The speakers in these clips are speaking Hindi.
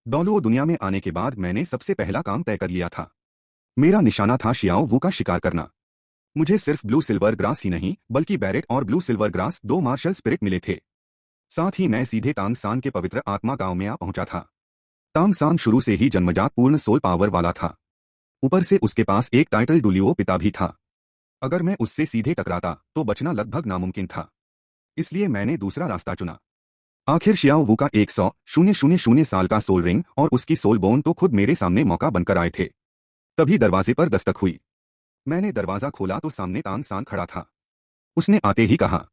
डॉलो दुनिया में आने के बाद मैंने सबसे पहला काम तय कर लिया था। मेरा निशाना था शियाओ वू का शिकार करना। मुझे सिर्फ ब्लू सिल्वर ग्रास ही नहीं बल्कि बैरेट और ब्लू सिल्वर ग्रास, दो मार्शल स्पिरिट मिले थे। साथ ही मैं सीधे तांग san के पवित्र आत्मा गांव में आ पहुंचा था। तांग san शुरू से ही जन्मजात पूर्ण सोल पावर वाला था। ऊपर से उसके पास एक टाइटल डुलियो पिता भी था। अगर मैं उससे सीधे टकराता तो बचना लगभग नामुमकिन था। इसलिए मैंने दूसरा रास्ता चुना। आखिर शियाओ वू का 100,000 साल का सोल रिंग और उसकी सोल बोन तो खुद मेरे सामने मौका बनकर आए थे। तभी दरवाजे पर दस्तक हुई। मैंने दरवाजा खोला तो सामने तांग san खड़ा था। उसने आते ही कहा,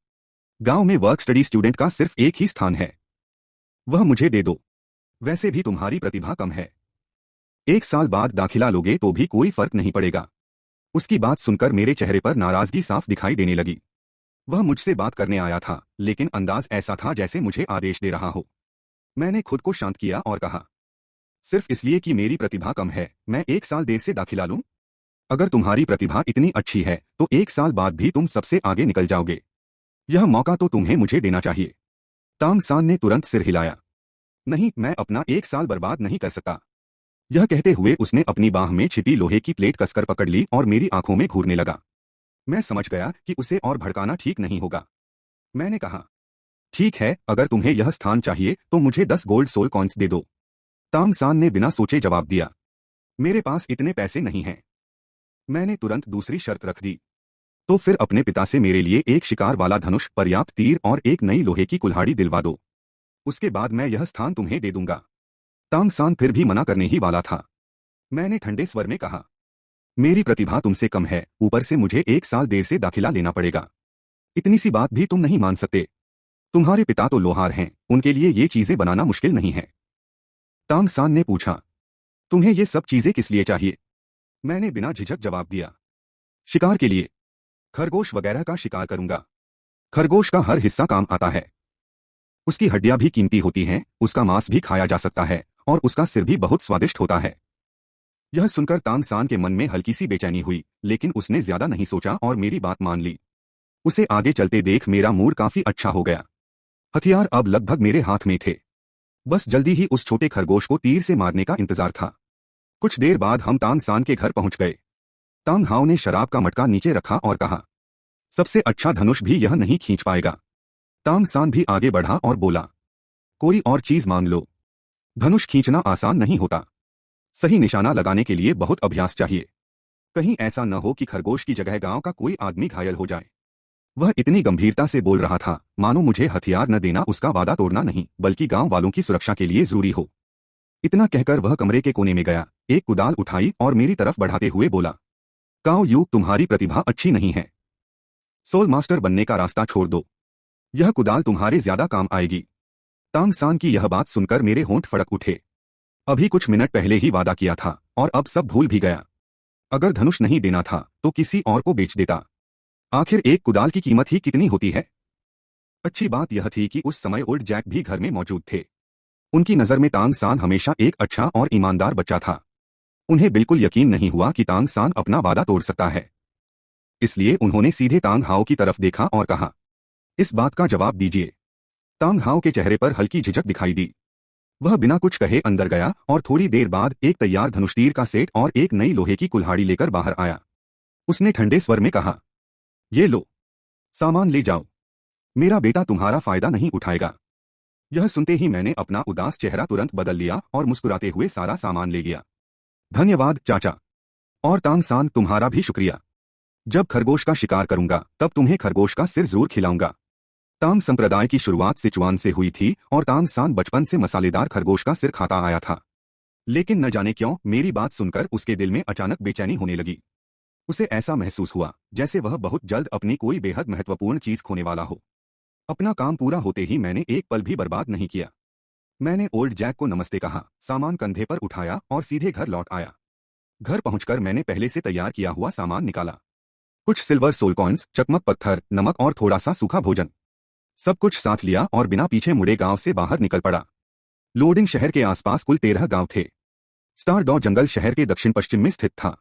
गांव में वर्क स्टडी स्टूडेंट का सिर्फ एक ही स्थान है, वह मुझे दे दो। वैसे भी तुम्हारी प्रतिभा कम है, 1 साल बाद दाखिला लोगे तो भी कोई फर्क नहीं पड़ेगा। उसकी बात सुनकर मेरे चेहरे पर नाराजगी साफ दिखाई देने लगी। वह मुझसे बात करने आया था, लेकिन अंदाज ऐसा था जैसे मुझे आदेश दे रहा हो। मैंने खुद को शांत किया और कहा, सिर्फ इसलिए कि मेरी प्रतिभा कम है मैं 1 साल देर से दाखिला लूं? अगर तुम्हारी प्रतिभा इतनी अच्छी है तो 1 साल बाद भी तुम सबसे आगे निकल जाओगे। यह मौका तो तुम्हें मुझे देना चाहिए। तांग san ने तुरंत सिर हिलाया। नहीं, मैं अपना 1 साल बर्बाद नहीं कर सकता। यह कहते हुए उसने अपनी बाह में छिपी लोहे की प्लेट कसकर पकड़ ली और मेरी आंखों में घूरने लगा। मैं समझ गया कि उसे और भड़काना ठीक नहीं होगा। मैंने कहा, ठीक है, अगर तुम्हें यह स्थान चाहिए तो मुझे 10 गोल्ड सोल कॉइन्स दे दो। तांग san ने बिना सोचे जवाब दिया, मेरे पास इतने पैसे नहीं हैं। मैंने तुरंत दूसरी शर्त रख दी, तो फिर अपने पिता से मेरे लिए एक शिकार वाला धनुष, पर्याप्त तीर और एक नई लोहे की कुल्हाड़ी दिलवा दो। उसके बाद मैं यह स्थान तुम्हें दे दूंगा। तांग san फिर भी मना करने ही वाला था। मैंने ठंडे स्वर में कहा, मेरी प्रतिभा तुमसे कम है, ऊपर से मुझे 1 साल देर से दाखिला लेना पड़ेगा। इतनी सी बात भी तुम नहीं मान सकते? तुम्हारे पिता तो लोहार हैं, उनके लिए ये चीजें बनाना मुश्किल नहीं है। तांग san ने पूछा, तुम्हें ये सब चीजें किस लिए चाहिए? मैंने बिना झिझक जवाब दिया, शिकार के लिए। खरगोश वगैरह का शिकार करूंगा। खरगोश का हर हिस्सा काम आता है। उसकी हड्डियां भी कीमती होती हैं, उसका मांस भी खाया जा सकता है और उसका सिर भी बहुत स्वादिष्ट होता है। यह सुनकर तांग san के मन में हल्की सी बेचैनी हुई, लेकिन उसने ज्यादा नहीं सोचा और मेरी बात मान ली। उसे आगे चलते देख मेरा मूड काफी अच्छा हो गया। हथियार अब लगभग मेरे हाथ में थे। बस जल्दी ही उस छोटे खरगोश को तीर से मारने का इंतजार था। कुछ देर बाद हम तांग san के घर पहुंच गए। तांग हाओ ने शराब का मटका नीचे रखा और कहा, सबसे अच्छा धनुष भी यह नहीं खींच पाएगा। तांग san भी आगे बढ़ा और बोला, कोई और चीज मांग लो। धनुष खींचना आसान नहीं होता। सही निशाना लगाने के लिए बहुत अभ्यास चाहिए। कहीं ऐसा न हो कि खरगोश की जगह गांव का कोई आदमी घायल हो जाए। वह इतनी गंभीरता से बोल रहा था मानो मुझे हथियार न देना उसका वादा तोड़ना नहीं बल्कि गांव वालों की सुरक्षा के लिए जरूरी हो। इतना कहकर वह कमरे के कोने में गया, एक कुदाल उठाई और मेरी तरफ बढ़ाते हुए बोला, काओ यू, तुम्हारी प्रतिभा अच्छी नहीं है। सोल मास्टर बनने का रास्ता छोड़ दो। यह कुदाल तुम्हारे ज्यादा काम आएगी। तांग san की यह बात सुनकर मेरे होंठ फड़क उठे। अभी कुछ मिनट पहले ही वादा किया था और अब सब भूल भी गया। अगर धनुष नहीं देना था तो किसी और को बेच देता। आखिर एक कुदाल की कीमत ही कितनी होती है। अच्छी बात यह थी कि उस समय ओल्ड जैक भी घर में मौजूद थे। उनकी नजर में तांग san हमेशा एक अच्छा और ईमानदार बच्चा था। उन्हें बिल्कुल यकीन नहीं हुआ कि तांग san अपना वादा तोड़ सकता है। इसलिए उन्होंने सीधे तांग हाओ की तरफ देखा और कहा, इस बात का जवाब दीजिए। तांग हाओ के चेहरे पर हल्की झिझक दिखाई दी। वह बिना कुछ कहे अंदर गया और थोड़ी देर बाद एक तैयार धनुष तीर का सेट और एक नई लोहे की कुल्हाड़ी लेकर बाहर आया। उसने ठंडे स्वर में कहा, ये लो, सामान ले जाओ। मेरा बेटा तुम्हारा फायदा नहीं उठाएगा। यह सुनते ही मैंने अपना उदास चेहरा तुरंत बदल लिया और मुस्कुराते हुए सारा सामान ले लिया। धन्यवाद चाचा। और तांग san, तुम्हारा भी शुक्रिया। जब खरगोश का शिकार करूंगा तब तुम्हें खरगोश का सिर जरूर खिलाऊंगा। तांग संप्रदाय की शुरुआत सिचुआन से हुई थी और तांग san बचपन से मसालेदार खरगोश का सिर खाता आया था। लेकिन न जाने क्यों मेरी बात सुनकर उसके दिल में अचानक बेचैनी होने लगी। उसे ऐसा महसूस हुआ जैसे वह बहुत जल्द अपनी कोई बेहद महत्वपूर्ण चीज खोने वाला हो। अपना काम पूरा होते ही मैंने एक पल भी बर्बाद नहीं किया। मैंने ओल्ड जैक को नमस्ते कहा, सामान कंधे पर उठाया और सीधे घर लौट आया। घर पहुंचकर मैंने पहले से तैयार किया हुआ सामान निकाला। कुछ सिल्वर सोल कॉइन्स, चकमक पत्थर, नमक और थोड़ा सा सूखा भोजन। सब कुछ साथ लिया और बिना पीछे मुड़े गांव से बाहर निकल पड़ा। लोडिंग शहर के आसपास कुल 13 गांव थे। स्टार डॉ जंगल शहर के दक्षिण पश्चिम में स्थित था।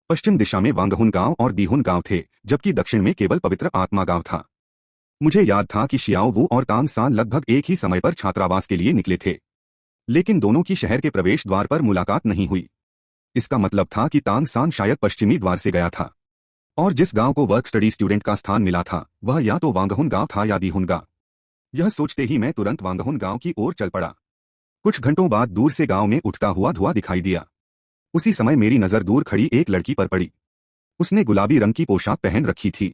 पश्चिम दिशा में वांगहुन गांव और दीहुन गांव थे, जबकि दक्षिण में केवल पवित्र आत्मा गांव था। मुझे याद था कि शियाओ वू और तांग san लगभग एक ही समय पर छात्रावास के लिए निकले थे। लेकिन दोनों की शहर के प्रवेश द्वार पर मुलाकात नहीं हुई। इसका मतलब था कि तांग सांग शायद पश्चिमी द्वार से गया था, और जिस गांव को वर्क स्टडी स्टूडेंट का स्थान मिला था वह या तो वांगहुन गांव था या दीहुन गांव। यह सोचते ही मैं तुरंत वांगहुन गांव की ओर चल पड़ा। कुछ घंटों बाद दूर से गांव में उठता हुआ धुआं दिखाई दिया। उसी समय मेरी नजर दूर खड़ी एक लड़की पर पड़ी। उसने गुलाबी रंग की पोशाक पहन रखी थी।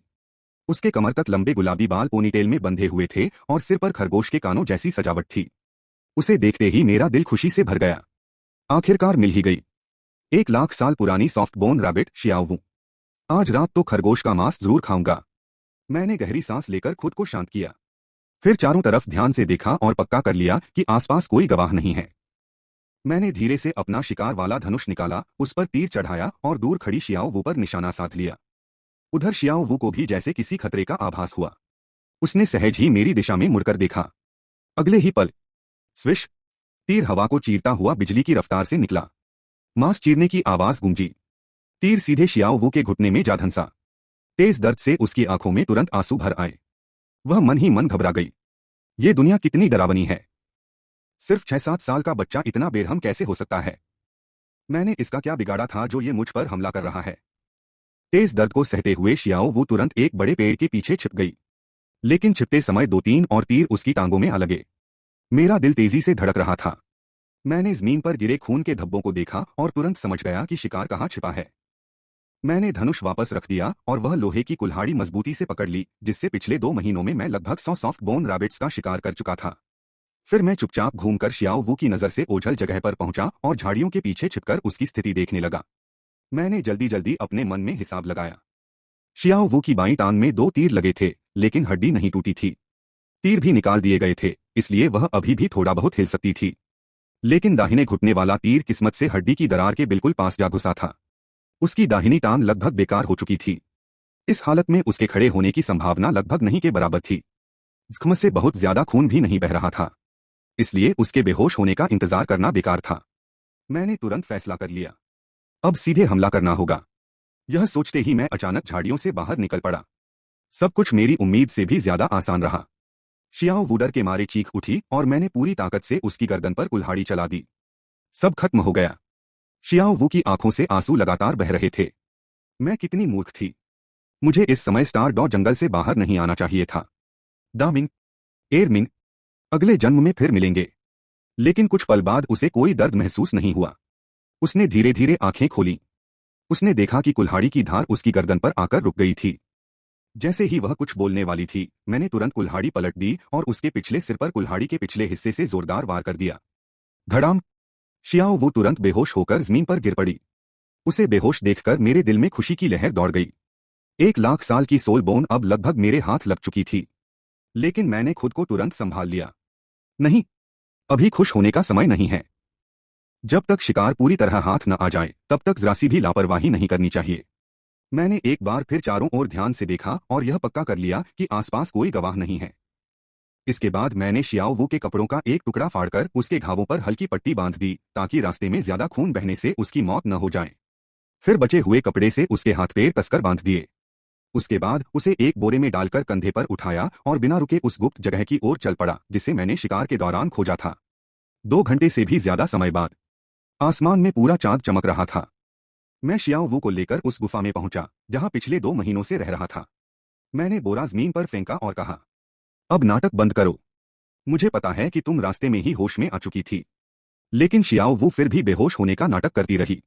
उसके कमर तक लंबे गुलाबी बाल पोनीटेल में बंधे हुए थे और सिर पर खरगोश के कानों जैसी सजावट थी। उसे देखते ही मेरा दिल खुशी से भर गया। आखिरकार मिल ही गई। 1 लाख साल पुरानी सॉफ्ट बोन रैबिट शियाओ। आज रात तो खरगोश का मांस जरूर खाऊंगा। मैंने गहरी सांस लेकर खुद को शांत किया। फिर चारों तरफ ध्यान से देखा और पक्का कर लिया कि आसपास कोई गवाह नहीं है। मैंने धीरे से अपना शिकार वाला धनुष निकाला, उस पर तीर चढ़ाया और दूर खड़ी शियाओ वू पर निशाना साध लिया। उधर शियाओ वू को भी जैसे किसी खतरे का आभास हुआ। उसने सहज ही मेरी दिशा में मुड़कर देखा। अगले ही पल स्विश, तीर हवा को चीरता हुआ बिजली की रफ्तार से निकला। मांस चीरने की आवाज गूंजी। तीर सीधे शियाओ वू के घुटने में जा धंसा। तेज दर्द से उसकी आंखों में तुरंत आंसू भर आए। वह मन ही मन घबरा गई। ये दुनिया कितनी डरावनी है। सिर्फ 6-7 साल का बच्चा इतना बेरहम कैसे हो सकता है। मैंने इसका क्या बिगाड़ा था जो ये मुझ पर हमला कर रहा है। तेज दर्द को सहते हुए शियाओ वू तुरंत एक बड़े पेड़ के पीछे छिप गई। लेकिन छिपते समय 2-3 और तीर उसकी टांगों में आ लगे। मेरा दिल तेजी से धड़क रहा था। मैंने जमीन पर गिरे खून के धब्बों को देखा और तुरंत समझ गया कि शिकार कहाँ छिपा है। मैंने धनुष वापस रख दिया और वह लोहे की कुल्हाड़ी मजबूती से पकड़ ली, जिससे पिछले 2 महीनों में मैं लगभग 100 सॉफ्ट बोन रैबिट्स का शिकार कर चुका था। फिर मैं चुपचाप घूमकर शियाओ वू की नजर से ओझल जगह पर पहुंचा और झाड़ियों के पीछे छिपकर उसकी स्थिति देखने लगा। मैंने जल्दी जल्दी अपने मन में हिसाब लगाया। शियाओ वू की बाईं टांग में 2 तीर लगे थे, लेकिन हड्डी नहीं टूटी थी। तीर भी निकाल दिए गए थे, इसलिए वह अभी भी थोड़ा बहुत हिल सकती थी। लेकिन दाहिने घुटने वाला तीर किस्मत से हड्डी की दरार के बिल्कुल पास जा घुसा था। उसकी दाहिनी टांग लगभग बेकार हो चुकी थी। इस हालत में उसके खड़े होने की संभावना लगभग नहीं के बराबर थी। जख्म से बहुत ज्यादा खून भी नहीं बह रहा था, इसलिए उसके बेहोश होने का इंतजार करना बेकार था। मैंने तुरंत फैसला कर लिया, अब सीधे हमला करना होगा। यह सोचते ही मैं अचानक झाड़ियों से बाहर निकल पड़ा। सब कुछ मेरी उम्मीद से भी ज्यादा आसान रहा। शियाओ वू डर के मारे चीख उठी और मैंने पूरी ताकत से उसकी गर्दन पर कुल्हाड़ी चला दी। सब खत्म हो गया। शियाओ वू की आंखों से आंसू लगातार बह रहे थे। मैं कितनी मूर्ख थी। मुझे इस समय स्टार डॉ जंगल से बाहर नहीं आना चाहिए था। दामिंग, एयरमिंग, अगले जन्म में फिर मिलेंगे। लेकिन कुछ पल बाद उसे कोई दर्द महसूस नहीं हुआ। उसने धीरे धीरे आंखें खोली। उसने देखा कि कुल्हाड़ी की धार उसकी गर्दन पर आकर रुक गई थी। जैसे ही वह कुछ बोलने वाली थी, मैंने तुरंत कुल्हाड़ी पलट दी और उसके पिछले सिर पर कुल्हाड़ी के पिछले हिस्से से जोरदार वार कर दिया। धड़ाम! शियाओ वो तुरंत बेहोश होकर जमीन पर गिर पड़ी। उसे बेहोश देखकर मेरे दिल में खुशी की लहर दौड़ गई। 1 लाख साल की सोल बोन अब लगभग मेरे हाथ लग चुकी थी। लेकिन मैंने खुद को तुरंत संभाल लिया। नहीं, अभी खुश होने का समय नहीं है। जब तक शिकार पूरी तरह हाथ न आ जाए तब तक जरा सी भी लापरवाही नहीं करनी चाहिए। मैंने एक बार फिर चारों ओर ध्यान से देखा और यह पक्का कर लिया कि आसपास कोई गवाह नहीं है। इसके बाद मैंने शियाओ वू के कपड़ों का एक टुकड़ा फाड़कर उसके घावों पर हल्की पट्टी बांध दी, ताकि रास्ते में ज्यादा खून बहने से उसकी मौत न हो जाए। फिर बचे हुए कपड़े से उसके हाथ पैर कसकर बांध दिए। उसके बाद उसे एक बोरे में डालकर कंधे पर उठाया और बिना रुके उस गुप्त जगह की ओर चल पड़ा जिसे मैंने शिकार के दौरान खोजा था। 2 घंटे से भी ज्यादा समय बाद आसमान में पूरा चांद चमक रहा था। मैं शियाओ वू को लेकर उस गुफा में पहुंचा जहां पिछले 2 महीनों से रह रहा था। मैंने बोरा जमीन पर फेंका और कहा, अब नाटक बंद करो। मुझे पता है कि तुम रास्ते में ही होश में आ चुकी थी। लेकिन शियाओ वू फिर भी बेहोश होने का नाटक करती रही।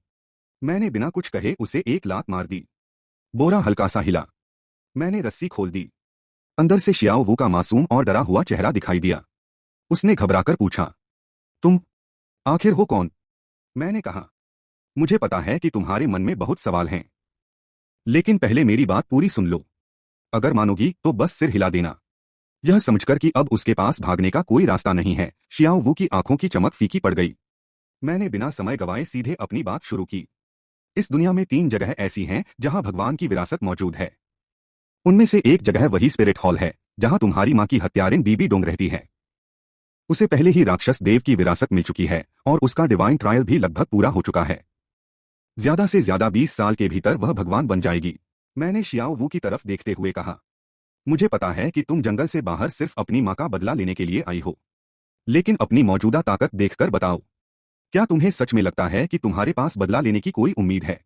मैंने बिना कुछ कहे उसे एक लात मार दी। बोरा हल्का सा हिला। मैंने रस्सी खोल दी। अंदर से शियाओ वू का मासूम और डरा हुआ चेहरा दिखाई दिया। उसने घबराकर पूछा, तुम आखिर हो कौन? मैंने कहा, मुझे पता है कि तुम्हारे मन में बहुत सवाल हैं, लेकिन पहले मेरी बात पूरी सुन लो। अगर मानोगी तो बस सिर हिला देना। यह समझकर कि अब उसके पास भागने का कोई रास्ता नहीं है, शियाओ वू की आंखों की चमक फीकी पड़ गई। मैंने बिना समय गवाए सीधे अपनी बात शुरू की। इस दुनिया में 3 जगह ऐसी हैं जहां भगवान की विरासत मौजूद है। उनमें से एक जगह वही स्पिरिट हॉल है जहां तुम्हारी मां की हत्यारिन बीबी डोंग रहती है। उसे पहले ही राक्षस देव की विरासत मिल चुकी है और उसका डिवाइन ट्रायल भी लगभग पूरा हो चुका है। ज्यादा से ज्यादा 20 साल के भीतर वह भगवान बन जाएगी। मैंने शियाओ वू की तरफ देखते हुए कहा, मुझे पता है कि तुम जंगल से बाहर सिर्फ अपनी मां का बदला लेने के लिए आई हो। लेकिन अपनी मौजूदा ताकत देखकर बताओ, क्या तुम्हें सच में लगता है कि तुम्हारे पास बदला लेने की कोई उम्मीद है?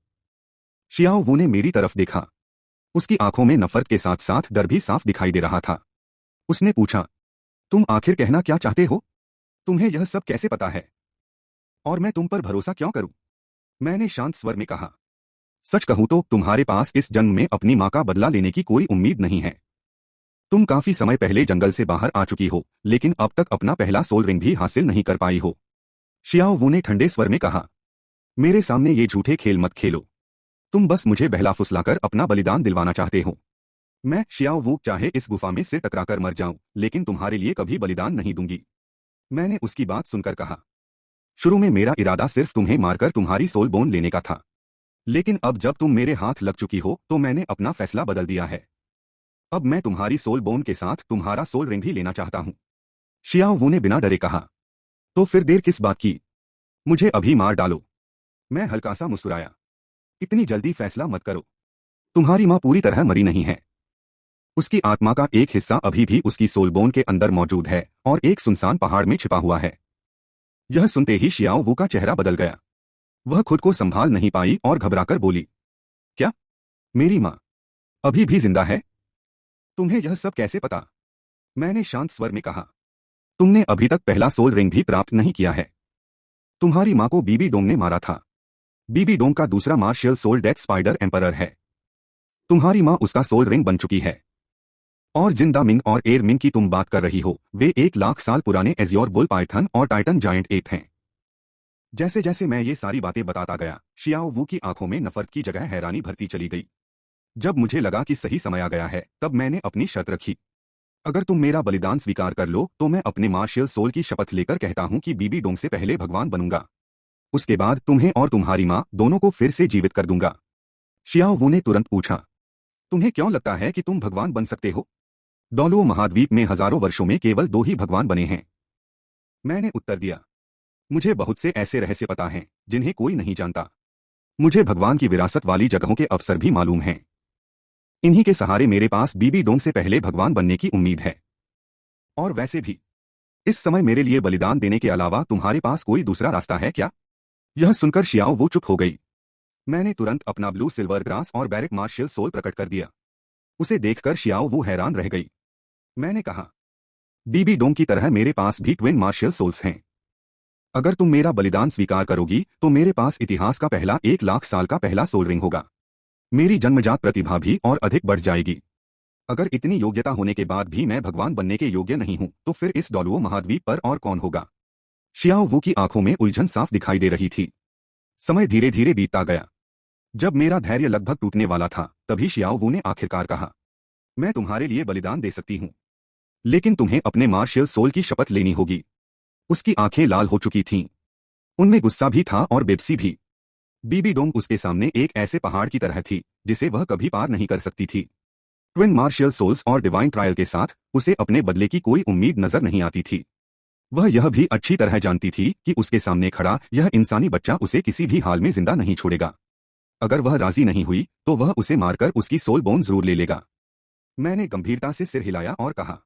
शियाओ वू ने मेरी तरफ देखा। उसकी आंखों में नफरत के साथ साथ डर भी साफ दिखाई दे रहा था। उसने पूछा, तुम आखिर कहना क्या चाहते हो? तुम्हें यह सब कैसे पता है? और मैं तुम पर भरोसा क्यों करूं? मैंने शांत स्वर में कहा, सच कहूं तो तुम्हारे पास इस जन्म में अपनी मां का बदला लेने की कोई उम्मीद नहीं है। तुम काफी समय पहले जंगल से बाहर आ चुकी हो, लेकिन अब तक अपना पहला सोल रिंग भी हासिल नहीं कर पाई हो। शियाओ वू ने ठंडे स्वर में कहा, मेरे सामने ये झूठे खेल मत खेलो। तुम बस मुझे बहला फुसलाकर अपना बलिदान दिलवाना चाहते हो। मैं शियाओ वू चाहे इस गुफा में सिर टकराकर मर जाऊं, लेकिन तुम्हारे लिए कभी बलिदान नहीं दूंगी। मैंने उसकी बात सुनकर कहा, शुरू में मेरा इरादा सिर्फ तुम्हें मारकर तुम्हारी सोल बोन लेने का था, लेकिन अब जब तुम मेरे हाथ लग चुकी हो तो मैंने अपना फैसला बदल दिया है। अब मैं तुम्हारी सोल बोन के साथ तुम्हारा सोल रिंग भी लेना चाहता हूं। शियाओ वू ने बिना डरे कहा, तो फिर देर किस बात की? मुझे अभी मार डालो। मैं हल्का सा मुस्कुराया, इतनी जल्दी फैसला मत करो। तुम्हारी मां पूरी तरह मरी नहीं है। उसकी आत्मा का एक हिस्सा अभी भी उसकी सोलबोन के अंदर मौजूद है और एक सुनसान पहाड़ में छिपा हुआ है। यह सुनते ही शियाओ वू का चेहरा बदल गया। वह खुद को संभाल नहीं पाई और घबराकर बोली, क्या? मेरी मां अभी भी जिंदा है? तुम्हें यह सब कैसे पता? मैंने शांत स्वर में कहा, तुमने अभी तक पहला सोल रिंग भी प्राप्त नहीं किया है। तुम्हारी मां को बीबी डोंग ने मारा था। बीबी डोंग का दूसरा martial soul death spider emperor है। तुम्हारी मां उसका सोल रिंग बन चुकी है। और जिन दामिंग और एयर मिंग की तुम बात कर रही हो, वे 1 लाख साल पुराने एज़्योर बुल पाइथन और टाइटन जायंट एप हैं। जैसे जैसे मैं ये सारी बातें बताता गया, शियाओ वू की आंखों में नफरत की जगह हैरानी भरती चली गई। जब मुझे लगा कि सही समय आ गया है, तब मैंने अपनी शर्त रखी, अगर तुम मेरा बलिदान स्वीकार कर लो तो मैं अपने मार्शियल सोल की शपथ लेकर कहता हूं कि बीबी डोंग से पहले भगवान बनूंगा। उसके बाद तुम्हें और तुम्हारी मां दोनों को फिर से जीवित कर दूंगा। शियाओ वू ने तुरंत पूछा, तुम्हें क्यों लगता है कि तुम भगवान बन सकते हो? डोलुओ महाद्वीप में हजारों वर्षों में केवल 2 ही भगवान बने हैं। मैंने उत्तर दिया, मुझे बहुत से ऐसे रहस्य पता हैं जिन्हें कोई नहीं जानता। मुझे भगवान की विरासत वाली जगहों के अवसर भी मालूम हैं। इन्हीं के सहारे मेरे पास बीबी डोंग से पहले भगवान बनने की उम्मीद है। और वैसे भी इस समय मेरे लिए बलिदान देने के अलावा तुम्हारे पास कोई दूसरा रास्ता है क्या? यह सुनकर शियाओ वो चुप हो गई। मैंने तुरंत अपना ब्लू सिल्वर ग्रास और बैरिक मार्शियल सोल प्रकट कर दिया। उसे देखकर शियाओ वो हैरान रह गई। मैंने कहा, बीबी डोंग की तरह मेरे पास भी ट्विन मार्शियल सोल्स हैं। अगर तुम मेरा बलिदान स्वीकार करोगी तो मेरे पास इतिहास का पहला 1 लाख साल का पहला सोल रिंग होगा। मेरी जन्मजात प्रतिभा भी और अधिक बढ़ जाएगी। अगर इतनी योग्यता होने के बाद भी मैं भगवान बनने के योग्य नहीं हूं, तो फिर इस डोलुओ महाद्वीप पर और कौन होगा? शियाओ वू की आंखों में उलझन साफ दिखाई दे रही थी। समय धीरे धीरे बीतता गया। जब मेरा धैर्य लगभग टूटने वाला था, तभी शियाओ वू ने आखिरकार कहा, मैं तुम्हारे लिए बलिदान दे सकती हूं, लेकिन तुम्हें अपने मार्शियल सोल की शपथ लेनी होगी। उसकी आंखें लाल हो चुकी थीं। उनमें गुस्सा भी था और बेबसी भी। बीबी डोंग उसके सामने एक ऐसे पहाड़ की तरह थी जिसे वह कभी पार नहीं कर सकती थी। ट्विन मार्शियल सोल्स और डिवाइन ट्रायल के साथ उसे अपने बदले की कोई उम्मीद नजर नहीं आती थी। वह यह भी अच्छी तरह जानती थी कि उसके सामने खड़ा यह इंसानी बच्चा उसे किसी भी हाल में जिंदा नहीं छोड़ेगा। अगर वह राजी नहीं हुई तो वह उसे मारकर उसकी सोल बोन जरूर ले लेगा। मैंने गंभीरता से सिर हिलाया और कहा,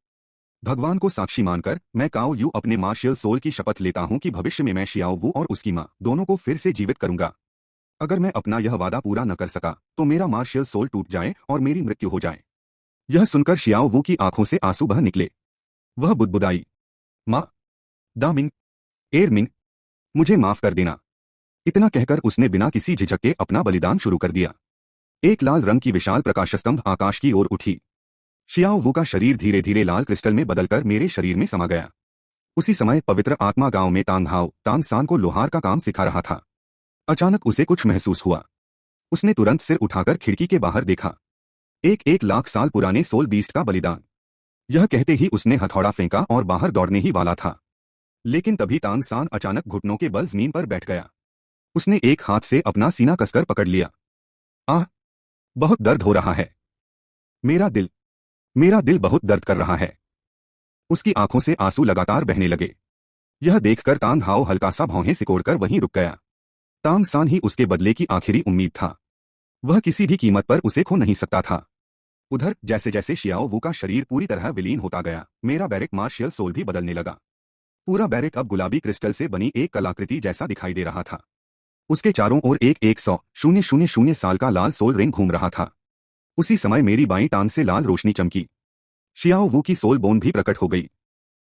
भगवान को साक्षी मानकर मैं काओ यू अपने मार्शियल सोल की शपथ लेता हूं कि भविष्य में मैं शियाओ वू और उसकी मां दोनों को फिर से जीवित करूंगा। अगर मैं अपना यह वादा पूरा न कर सका तो मेरा मार्शियल सोल टूट जाए और मेरी मृत्यु हो जाए। यह सुनकर शियाओ वू की आंखों से आंसू बह निकले। वह बुदबुदाई, मां, दामिंग, एरमिंग, मुझे माफ कर देना। इतना कहकर उसने बिना किसी झिझक के अपना बलिदान शुरू कर दिया। एक लाल रंग की विशाल प्रकाशस्तंभ आकाश की ओर उठी। शियाओ वू का शरीर धीरे धीरे लाल क्रिस्टल में बदलकर मेरे शरीर में समा गया। उसी समय पवित्र आत्मा गांव में तांग सान को लोहार का काम सिखा रहा था। अचानक उसे कुछ महसूस हुआ। उसने तुरंत सिर उठाकर खिड़की के बाहर देखा। एक लाख साल पुराने सोल बीस्ट का बलिदान। यह कहते ही उसने हथौड़ा फेंका और बाहर दौड़ने ही वाला था, लेकिन तभी तांग सान अचानक घुटनों के बल जमीन पर बैठ गया। उसने एक हाथ से अपना सीना कसकर पकड़ लिया। आह, बहुत दर्द हो रहा है। मेरा दिल मेरा दिल बहुत दर्द कर रहा है। उसकी आंखों से आंसू लगातार बहने लगे। यह देखकर तांग हाओ हल्का सा भौहें सिकोड़कर वहीं रुक गया। तांग सान ही उसके बदले की आखिरी उम्मीद था। वह किसी भी कीमत पर उसे खो नहीं सकता था। उधर जैसे जैसे शियाओ वू का शरीर पूरी तरह विलीन होता गया, मेरा बैरिक मार्शियल सोल भी बदलने लगा। पूरा बैरेट अब गुलाबी क्रिस्टल से बनी एक कलाकृति जैसा दिखाई दे रहा था। उसके चारों ओर एक 100,000 साल का लाल सोल रिंग घूम रहा था। उसी समय मेरी बाईं टांग से लाल रोशनी चमकी। शियाओ वू की सोल बोन भी प्रकट हो गई।